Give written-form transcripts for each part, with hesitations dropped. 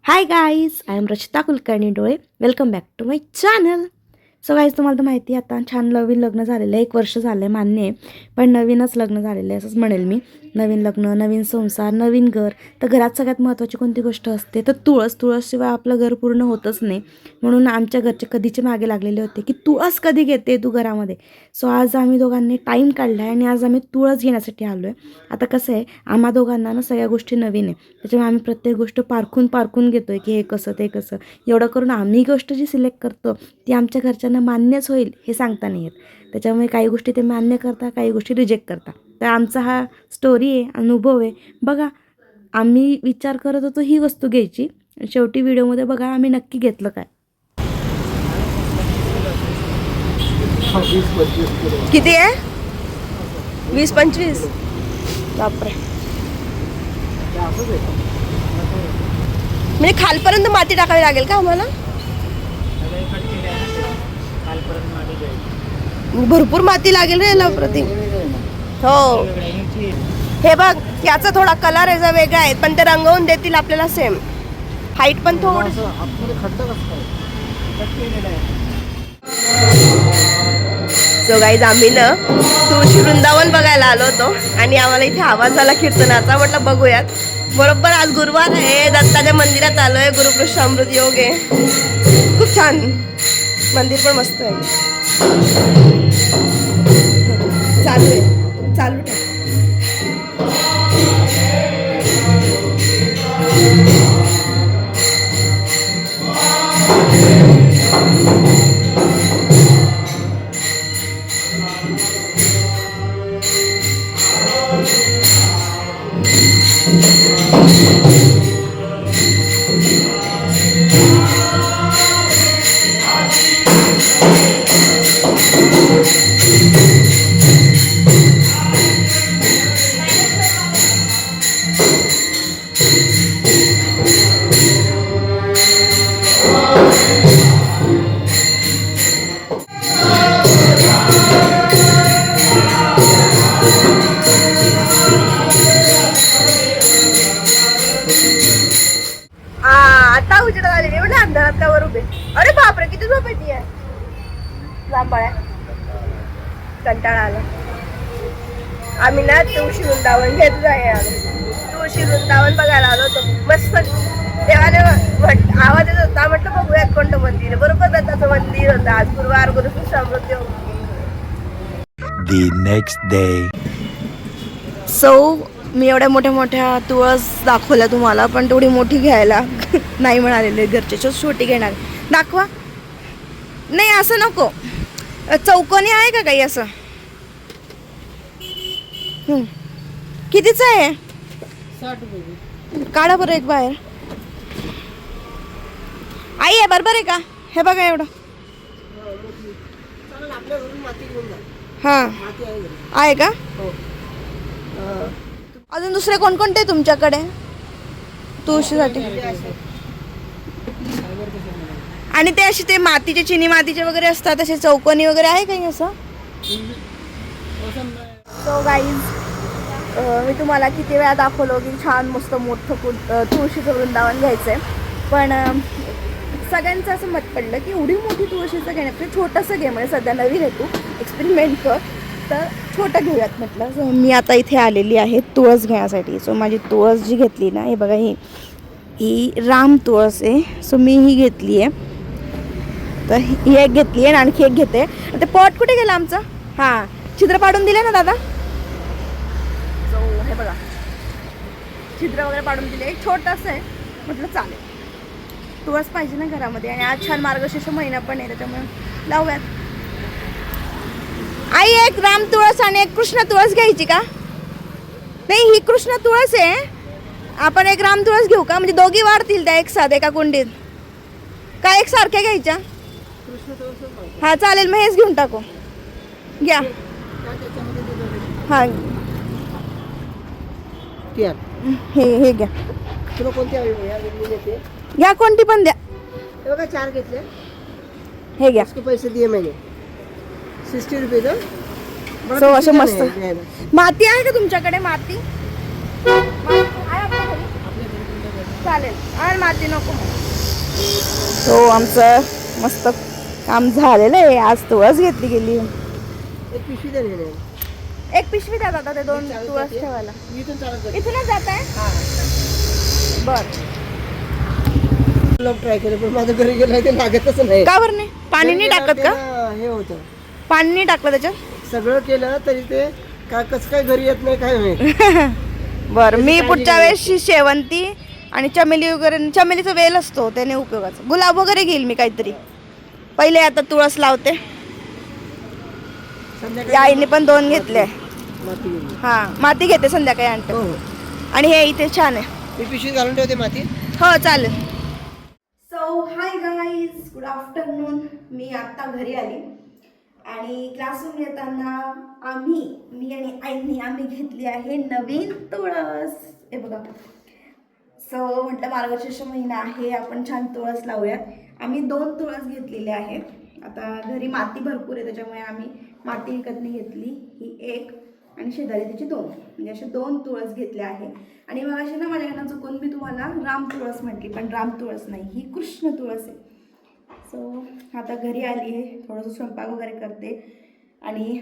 High guys, I am Rachita Kulkarni Dole. Welcome back to my channel. So guys, तुम्हाला तर माहिती आहे आता छान नवीन लग्न झालेलं आहे. 1 वर्ष झालं आहे मान्य आहे, पण नवीनच लग्न झालेलं आहे असंच म्हणेल मी. नवीन लग्न, नवीन संसार, नवीन घर. तर घरात सगळ्यात महत्त्वाची कोणती गोष्ट असते तर तुळस. तुळसशिवाय आपलं घर पूर्ण होतच नाही. म्हणून आमच्या घरचे कधीचे मागे लागलेले होते की तुळस कधी घेते तू घरामध्ये. सो आज आम्ही दोघांनी टाईम काढला आहे आणि आज आम्ही तुळस घेण्यासाठी आलो आहे. आता कसं आहे, आम्हा दोघांना ना सगळ्या गोष्टी नवीन आहे, त्याच्यामुळे आम्ही प्रत्येक गोष्ट पारखून घेतो आहे की हे कसं ते कसं. एवढं करून आम्ही गोष्ट जी सिलेक्ट करतो ती आमच्या घरच्यांना मान्यच होईल हे सांगता नाही येत. त्याच्यामुळे काही गोष्टी ते मान्य करतात, काही गोष्टी रिजेक्ट करतात. तर आमचा हा स्टोरी आहे, अनुभव आहे. बघा, आम्ही विचार करत होतो ही वस्तू घ्यायची, शेवटी व्हिडिओमध्ये बघा आम्ही नक्की घेतलं काय. किती आहे? 20-25. बापरे. म्हणजे खालपर्यंत माती टाकावी लागेल का आम्हाला? भरपूर माती लागेल रे याला प्रति. हो, हे बघ, याचा थोडा कलर याचा वेगळा आहे, पण ते रंगवून देतील आपल्याला सेम. हाईट पण थोडी. सो गाईज, आम्ही ना तुळशी वृंदावन बघायला आलो होतो आणि आम्हाला इथे आवाज आला कीर्तनाचा. म्हटलं बघूयात. बरोबर आज गुरुवार आहे, दत्ताच्या मंदिरात आलोय. गुरुकृष्ण अमृत योग आहे. खूप छान मंदिर, पण मस्त आहे. चालू आहे, चालू आहे. आता उजेड झालेली म्हणजे अंधारात त्यावर उभे. अरे बापरे, किती झोप येते आहे. लांबाळ्या, कंटाळा आला. आम्ही ना तुळशी वृंदावन घेत जाय, तुळशी वृंदावन बघायला आलो होतो. मस्त देवाने आवाज येत होता. म्हटलं बघूयात कोणतं मंदिर. बरोबर दत्ताचं मंदिर होतं. आज गुरुवार, गुरुकृष्ण अमृत योग. The next day. सो मी एवढ्या मोठ्या तुळस दाखवल्या तुम्हाला, पण तेवढी मोठी घ्यायला नाही म्हणालेले घरचे. छोटी घेणार. दाखवा. नाही, असं नको. चौकोनी आहे का काही असं? कितीचं आहे? 60 रुपये. काढा बरं एक बाहेर. आई आहे बरोबर आहे का? हे बघा एवढं. हां, आहे का? अजून दुसरे कोणकोणते तुमच्याकडे तुळशीसाठी? आणि ते असे ते मातीचे, चिनी मातीचे वगैरे असतात, असे चौकोनी वगैरे आहे काही असं? सो गाईज, मी तुम्हाला किती वेळा दाखवलं की छान मस्त मोठं तुळशीचं वृंदावन घ्यायचं आहे, पण सगळ्यांचं असं मत पडलं की एवढी मोठी तुळशीचं घेण्यापेक्षा छोटंसं घे. म्हणजे सध्या नवीन आहे, तू एक्सपेरिमेंट कर, तर छोटं घेऊयात म्हटलं. सो मी आता इथे आलेली आहे तुळस घेण्यासाठी. सो माझी तुळस जी घेतली ना, हे बघा, ही राम तुळस आहे. सो मी ही घेतली आहे. तर ही एक घेतली आहे आणि आणखी एक घेते. ते पॉट कुठे गेलं आमचं? हां, छिद्र पाडून दिले ना दादा? सो हे बघा, छिद्र वगैरे पाडून दिले. एक छोटंसं आहे, म्हटलं चालेल. तुळस पाहिजे ना घरामध्ये, आणि आज छान मार्गशीर्ष महिना पण आहे, त्याच्यामुळे लावूयात. आई, एक राम तुळस आणि एक कृष्ण तुळस घ्यायची का? नाही, ही कृष्ण तुळस आहे. आपण एक राम तुळस घेऊ का? म्हणजे दोघी वाढतील त्या एक साथ एका कुंडीत. का एक सारख्या घ्यायच्या? हा चालेल, मग हेच घेऊन टाकू. घ्या. हा, हे घ्या. तुला कोणत्या घेते? घ्या, कोणती पण द्या. हे बघा, 4 घेतले. हे घ्या. इसके पैसे दिए मैंने 60 रुपये. सो असं मस्त. माती आहे का तुमच्याकडे? माती आहे आपल्या घरी? चालेल आणि माती नको. तो आमचं मस्त काम झालेलं आहे. आज तुळस घेतली गेली. एक पिशवी दे रे. एक पिशवी द्या दादा ते 2 तुळस ठेवायला. इथून चालत जाते. इथूनच जात आहे. बर लोक ट्राय केले पण माझं घरी गेलं ते लागतच नाही. का बरं नाही? पाणी नाही टाकत का? हे होतं पाणी नाही टाकलं त्याच्यात? सगळं केलं तरी ते काय कसं काय घरी येत नाही काय माहित. बरं मी पुढच्या वेळेस शेवंती आणि चमेली वगैरे, चमेलीचा वेल असतो त्याने उपयोगाचा, गुलाब वगैरे घेईल मी काहीतरी. पहिले आता तुळस लावते. या आईने पण 2 घेतले. माती गेली. हा माती घेते संध्याकाळी आणते. हो हो. आणि हे इथे छान आहे. मी पिशवी घालून ठेवते माती. हो चालेल. So hi guys, good afternoon. मी आत्ता घरी आली आणि क्लासरूम येताना मी आणि आईनी आम्ही घेतली आहे नवीन तुळस. हे बघा. सो म्हटलं मार्गशीर्ष महिना आहे, आपण छान तुळस लावूयात. आम्ही 2 तुळस घेतलेले आहेत. आता घरी माती भरपूर आहे त्याच्यामुळे आम्ही माती विकत नाही घेतली. ही 1 आणि शेजारी त्याची 2, म्हणजे असे 2 तुळस घेतले आहे. आणि मग अशी ना माझ्याकडनं चुकून मी तुम्हाला राम तुळस म्हटली, पण राम तुळस नाही, ही कृष्ण तुळस आहे. सो आता घरी आली आहे, थोडंसं स्वयंपाक वगैरे करते आणि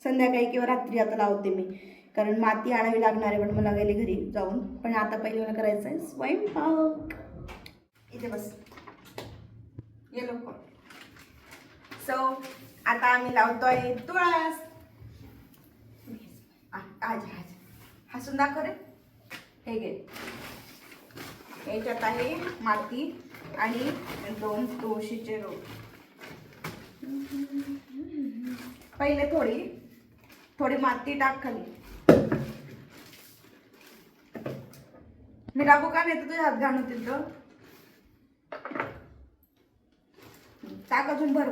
संध्याकाळी किंवा रात्री आता लावते मी, कारण माती आणावी लागणार आहे पण मला गेले घरी जाऊन. पण आता पहिले मला करायचं आहे स्वयंपाक. इथे बस ये लोक. सो आता आम्ही लावतोय तुळस. आज हसून दाखव रे. हे घे, याच्यात आहे माती आणि 2 तुळशीचे रोप. पहिले थोडी माती टाक खाली. मी टाकू का नाही तर तुझे हात घाण होतील तर. टाक अजून भर.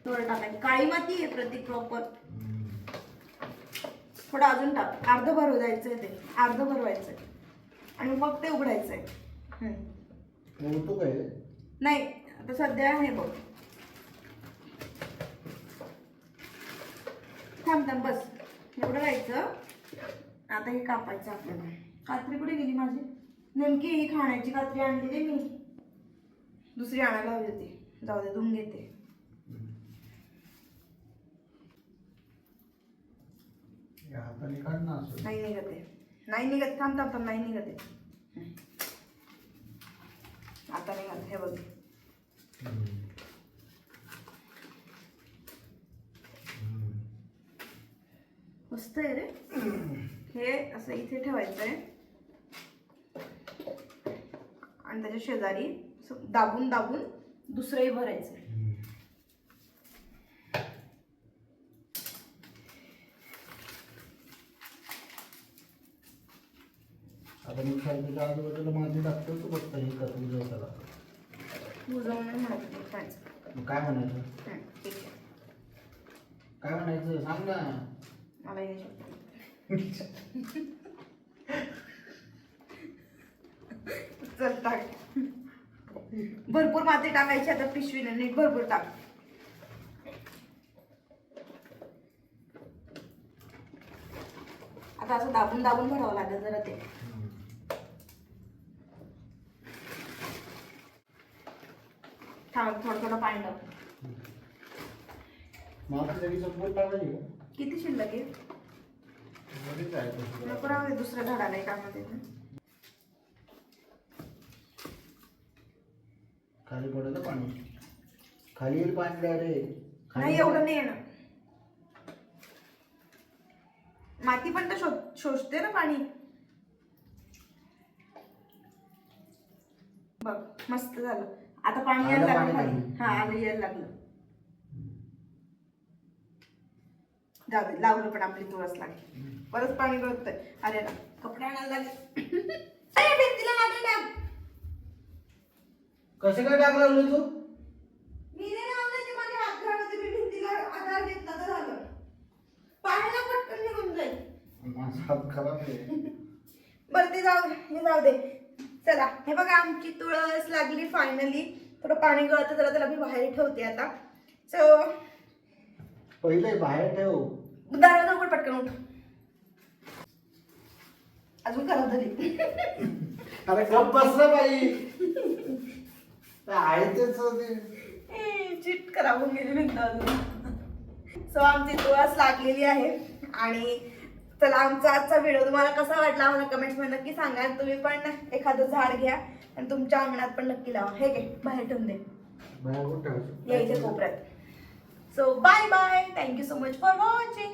थोडं टाकायचं. काळी माती आहे प्रतीक प्रॉपर. थोडं अजून टाक. अर्ध भरव द्यायचंय ते, अर्ध भरवायचंय आणि मग ते उघडायचंय. नाही आता सध्या हे बघ. थांब बस, एवढं राहायचं. आता हे कापायचं आपल्याला. कात्री कुठे गेली माझी? नेमकी ही खाण्याची कात्री आणलेली मी, दुसरी आणायला हवी होती. जाऊ दे, धुवून घेते. नाही निघत आहे, नाही निघत. थांब नाही निघत आहे. आता निघत. हे बघ, मस्त आहे रे. हे असं इथे ठेवायचं आहे आणि त्याच्या शेजारी दाबून दुसरंही भरायचं आहे. आता मी खायच्या आजूबाजूला माती टाकतो तो बघता हे का तुझं त्याला काय म्हणायचं? ठीक आहे, काय म्हणायचं सांग ना. मला हे शब्द चल टाक. भरपूर माती टाकायची आता पिशवीने, नीट भरपूर टाक. आता असं दाबून भरावं लागेल जरा ते. थोडं पाणी टाक. माती तरी संपूर्ण टाकायची का? किती शिल्लक आहे? नको राहू दे, दुसऱ्या झाडाला टाकमध्ये. खाली पडलं पाणी, खाली येईल पाणी डायरेक्ट. नाही एवढं नाही येणार. माती पण तर शोषते ना पाणी. बघ मस्त झालं. आता पाणी यायला लागलं खाली. हा आलं, यायला लागलं. जाऊ दे, लावलं पण आपली तुळस लागली. परत पाणी गळतंय. अरे ना, कपडे आणायला लागले. भिंतीला लागले ना. कसं काय टाक लावलं तू? मी नाही लावलं, ते माझे हात घाण होते. मी भिंतीला आधार घेतला तर झालं. पाण्याला पटकन निघून जाईल. माझा हात खराब आहे. बरं ते जाऊ दे. चला, हे बघा आमची तुळस लागली फायनली. थोडं पाणी गळतं जरा, त्याला मी बाहेर ठेवते आता. सो पहिले बाहेर ठेव. दरवाजा उघड, पटकन उठ. अजून खराब झाली. अरे गप बस ना बाई. आहे तेच होते. चिट खराब होऊन गेली भिंत अजून. सो आमची तुळस लागलेली आहे. आणि चला आमचा आजचा व्हिडिओ तुम्हाला कसा वाटला मला कमेंट्समध्ये नक्की सांगा. तुम्ही पण एखादं झाड घ्या आणि तुमच्या अंगणात पण नक्की लावा. हे घे बाहेर ठेवून दे बाहेर कुठं ठेवायचं? या इथे कोपऱ्यात. So bye bye. Thank you so much for watching.